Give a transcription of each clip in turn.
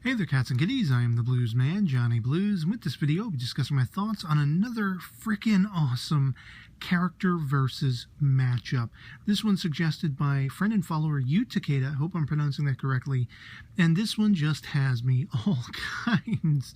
Hey there, cats and kitties. I am the Blues Man, Johnny Blues, and with this video, I'll be discussing my thoughts on another freaking awesome character versus matchup. This one suggested by friend and follower Yu Takeda. I hope I'm pronouncing that correctly. And this one just has me all kinds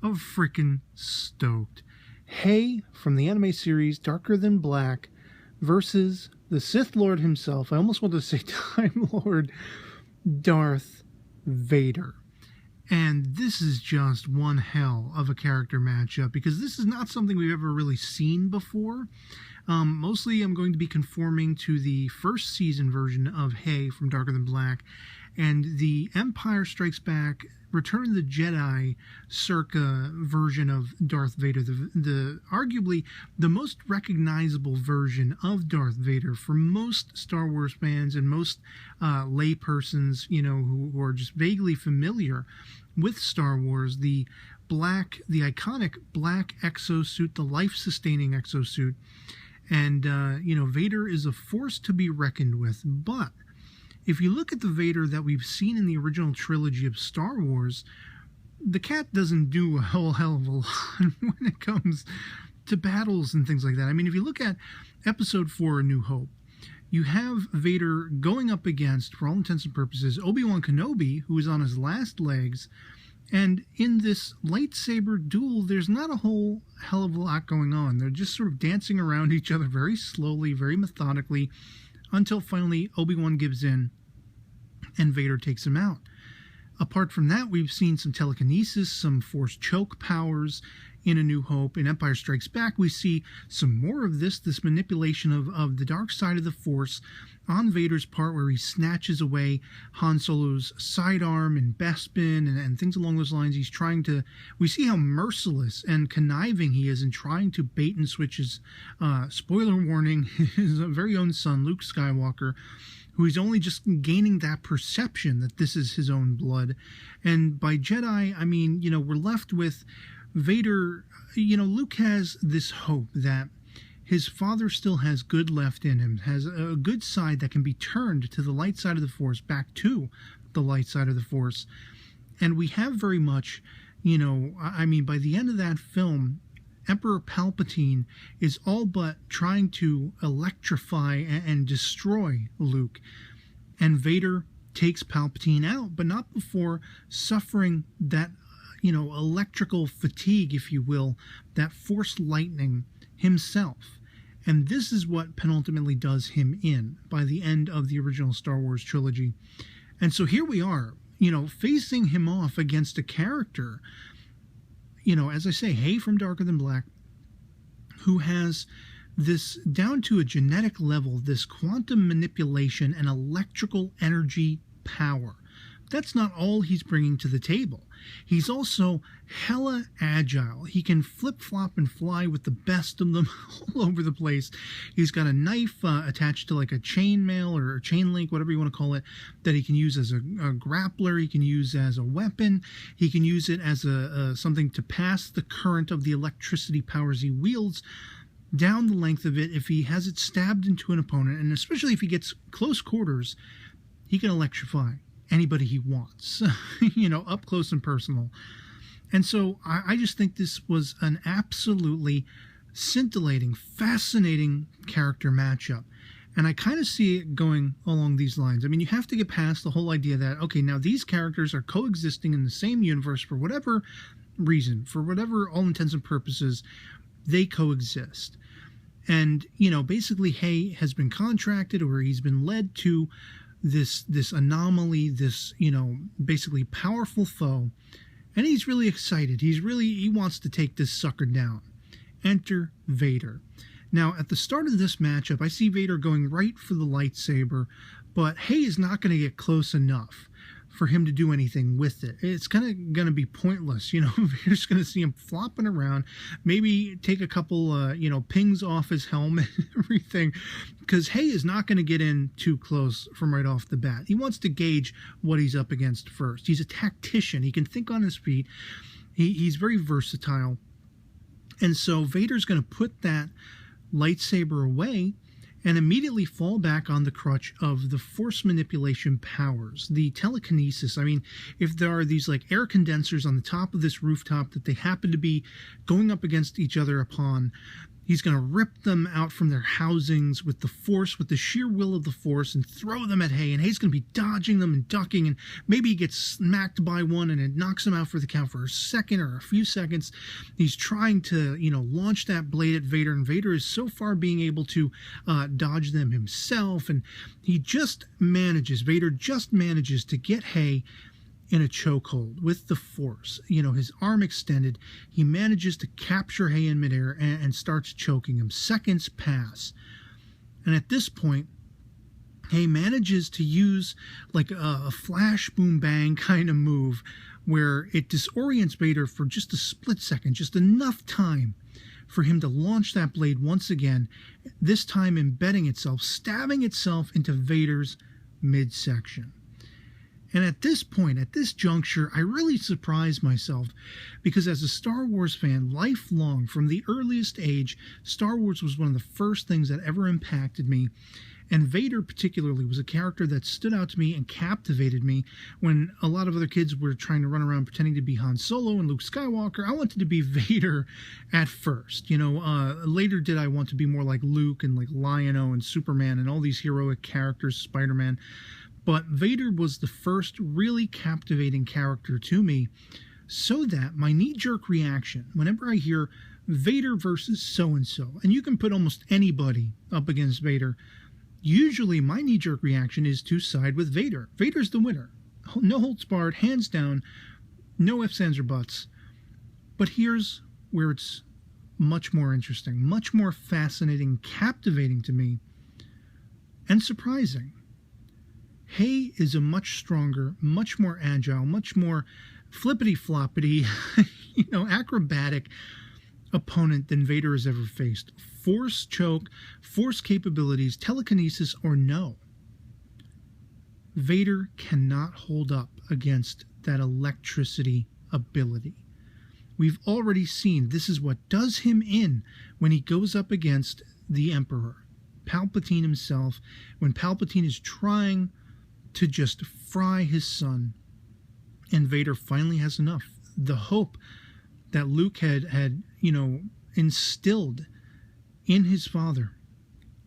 of freaking stoked. Hei from the anime series Darker Than Black versus the Sith Lord himself. I almost want to say Time Lord Darth Vader. And this is just one hell of a character matchup because this is not something we've ever really seen before. Mostly I'm going to be conforming to the first season version of Hei from Darker Than Black and the Empire Strikes Back Return of the Jedi circa version of Darth Vader, the arguably the most recognizable version of Darth Vader for most Star Wars fans and most lay persons, you know, who are just vaguely familiar with Star Wars. The iconic black exosuit, the life-sustaining exosuit, and Vader is a force to be reckoned with. But if you look at the Vader that we've seen in the original trilogy of Star Wars, the cat doesn't do a whole hell of a lot when it comes to battles and things like that. I mean, if you look at Episode 4, A New Hope, you have Vader going up against, for all intents and purposes, Obi-Wan Kenobi, who is on his last legs. And in this lightsaber duel, there's not a whole hell of a lot going on. They're just sort of dancing around each other very slowly, very methodically, until finally Obi-Wan gives in and Vader takes him out. Apart from that, we've seen some telekinesis, some force choke powers in A New Hope. In Empire Strikes Back, we see some more of this manipulation of the dark side of the Force on Vader's part, where he snatches away Han Solo's sidearm and Bespin and things along those lines. We see how merciless and conniving he is in trying to bait and switch his, spoiler warning, his very own son, Luke Skywalker, who is only just gaining that perception that this is his own blood. And by Jedi, I mean, we're left with Vader. Luke has this hope that his father still has good left in him, has a good side that can be turned to the light side of the Force, back to the light side of the Force. And we have very much, by the end of that film, Emperor Palpatine is all but trying to electrify and destroy Luke. And Vader takes Palpatine out, but not before suffering that, electrical fatigue, if you will, that Force lightning himself. And this is what penultimately does him in by the end of the original Star Wars trilogy. And so here we are, facing him off against a character, as I say, Hei from Darker Than Black, who has this down to a genetic level, this quantum manipulation and electrical energy power. That's not all he's bringing to the table. He's also hella agile. He can flip-flop and fly with the best of them all over the place. He's got a knife attached to like a chainmail or a chain link, whatever you want to call it, that he can use as a grappler. He can use as a weapon. He can use it as something to pass the current of the electricity powers he wields down the length of it if he has it stabbed into an opponent. And especially if he gets close quarters, he can electrify anybody he wants, up close and personal. And so I just think this was an absolutely scintillating, fascinating character matchup. And I kind of see it going along these lines. I mean, you have to get past the whole idea that, okay, now these characters are coexisting in the same universe for whatever reason, for whatever all intents and purposes, they coexist. And, basically Hei has been contracted, or he's been led to this anomaly, this, basically powerful foe, and he's really excited. He wants to take this sucker down. Enter Vader. Now, at the start of this matchup, I see Vader going right for the lightsaber, but Hei is not going to get close enough for him to do anything with it. It's kind of going to be pointless. Vader's going to see him flopping around, maybe take a couple, pings off his helmet and everything, because Hei is not going to get in too close from right off the bat. He wants to gauge what he's up against first. He's a tactician. He can think on his feet. He's very versatile. And so Vader's going to put that lightsaber away and immediately fall back on the crutch of the force manipulation powers, the telekinesis. I mean, if there are these like air condensers on the top of this rooftop that they happen to be going up against each other upon, he's going to rip them out from their housings with the force, with the sheer will of the force, and throw them at Hei. And Hei's going to be dodging them and ducking, and maybe he gets smacked by one and it knocks him out for the count for a second or a few seconds. He's trying to, launch that blade at Vader, and Vader is so far being able to dodge them himself. And Vader just manages to get Hei in a chokehold with the force, his arm extended. He manages to capture Hei in midair and starts choking him. Seconds pass, and at this point Hei manages to use like a flash boom bang kind of move where it disorients Vader for just a split second, just enough time for him to launch that blade once again, this time embedding itself, stabbing itself into Vader's midsection. And at this point, at this juncture, I really surprised myself, because as a Star Wars fan, lifelong, from the earliest age, Star Wars was one of the first things that ever impacted me. And Vader particularly was a character that stood out to me and captivated me when a lot of other kids were trying to run around pretending to be Han Solo and Luke Skywalker. I wanted to be Vader at first. Later did I want to be more like Luke and like Lion-O and Superman and all these heroic characters, Spider-Man. But Vader was the first really captivating character to me, so that my knee-jerk reaction, whenever I hear Vader versus so-and-so, and you can put almost anybody up against Vader, usually my knee-jerk reaction is to side with Vader. Vader's the winner. No holds barred, hands down, no ifs, ands, or buts. But here's where it's much more interesting, much more fascinating, captivating to me, and surprising. Hei is a much stronger, much more agile, much more flippity-floppity, acrobatic opponent than Vader has ever faced. Force choke, force capabilities, telekinesis or no, Vader cannot hold up against that electricity ability. We've already seen this is what does him in when he goes up against the Emperor, Palpatine himself, when Palpatine is trying to just fry his son, and Vader finally has enough. The hope that Luke had instilled in his father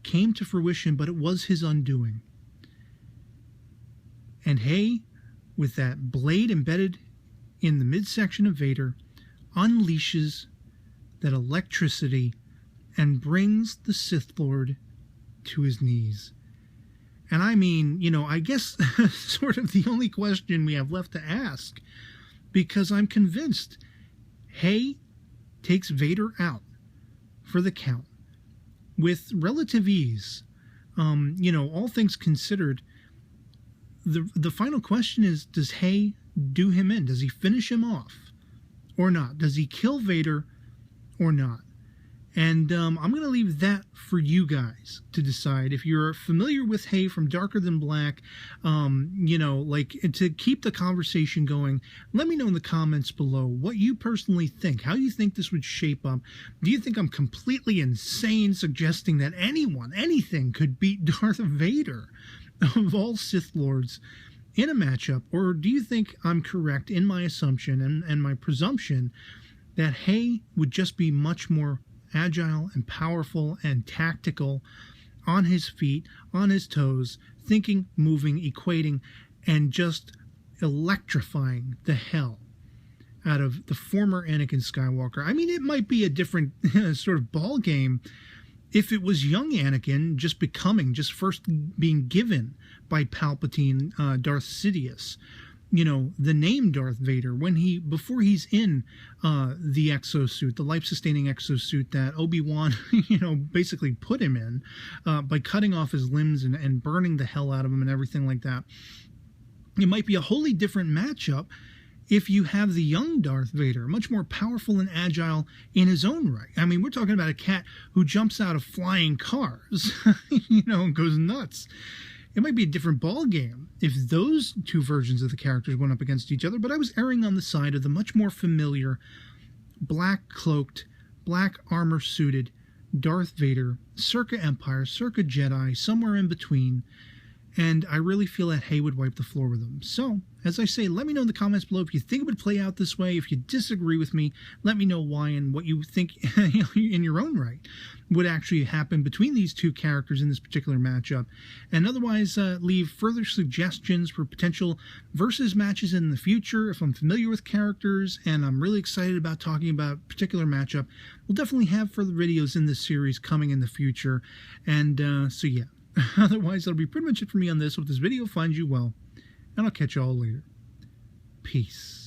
came to fruition, but it was his undoing. And Hei, with that blade embedded in the midsection of Vader, unleashes that electricity and brings the Sith Lord to his knees. And I mean, I guess sort of the only question we have left to ask, because I'm convinced Hei takes Vader out for the count with relative ease. All things considered, the final question is, does Hei do him in? Does he finish him off or not? Does he kill Vader or not? And I'm going to leave that for you guys to decide. If you're familiar with Hei from Darker Than Black, to keep the conversation going, let me know in the comments below what you personally think, how you think this would shape up. Do you think I'm completely insane suggesting that anything could beat Darth Vader of all Sith Lords in a matchup? Or do you think I'm correct in my assumption and my presumption that Hei would just be much more agile and powerful and tactical, on his feet, on his toes, thinking, moving, equating, and just electrifying the hell out of the former Anakin Skywalker? I mean, it might be a different sort of ball game if it was young Anakin just first being given by Palpatine, Darth Sidious, the name Darth Vader, before he's in the exosuit, the life-sustaining exosuit that Obi-Wan, basically put him in by cutting off his limbs and burning the hell out of him and everything like that. It might be a wholly different matchup if you have the young Darth Vader, much more powerful and agile in his own right. I mean, we're talking about a cat who jumps out of flying cars, and goes nuts. It might be a different ball game if those two versions of the characters went up against each other, but I was erring on the side of the much more familiar, black-cloaked, black armor-suited Darth Vader, circa Empire, circa Jedi, somewhere in between. And I really feel that Hei would wipe the floor with him. So, as I say, let me know in the comments below if you think it would play out this way. If you disagree with me, let me know why and what you think in your own right would actually happen between these two characters in this particular matchup. And otherwise, leave further suggestions for potential versus matches in the future. If I'm familiar with characters and I'm really excited about talking about a particular matchup, we'll definitely have further videos in this series coming in the future. And so yeah. Otherwise, that'll be pretty much it for me on this. Hope this video finds you well, and I'll catch you all later. Peace.